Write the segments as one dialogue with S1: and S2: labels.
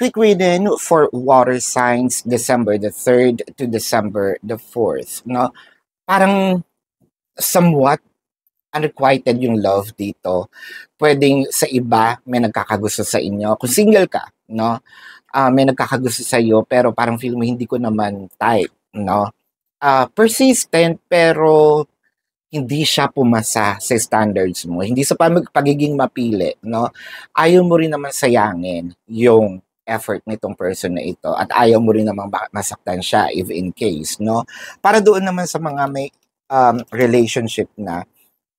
S1: Quick reading for water signs, December the 3rd to December the 4th. No? Parang somewhat unrequited yung love dito. Pwedeng sa iba, may nagkakagusto sa inyo. Kung single ka, no? May nagkakagusto sa iyo, pero parang feel mo hindi ko naman type, no? Persistent, pero hindi siya pumasa sa standards mo. Hindi sa pagiging mapili, no? Ayaw mo rin naman sayangin yung effort nitong person na ito at ayaw mo rin naman masaktan siya if in case, no? Para doon naman sa mga may relationship na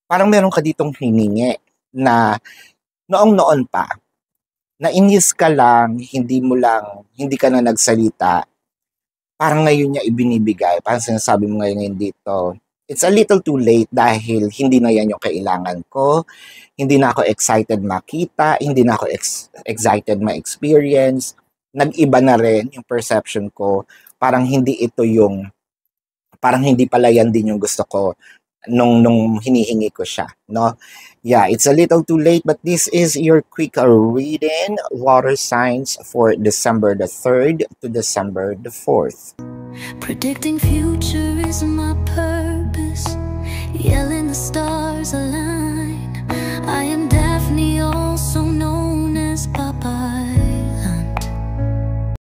S1: parang meron ka ditong hiningi na noong-noon pa, nainis ka lang, hindi ka na nagsalita, parang ngayon niya ibinibigay, parang sinasabi mo ngayon dito, it's a little too late dahil hindi na yan yung kailangan ko, hindi na ako excited makita, hindi na ako excited ma-experience, nag-iba na rin yung perception ko, parang hindi pala yan din yung gusto ko nung hinihingi ko siya, no? Yeah, it's a little too late, but this is your quick reading, water signs for December the 3rd to December the 4th.
S2: Predicting future is my purpose, yelling the stars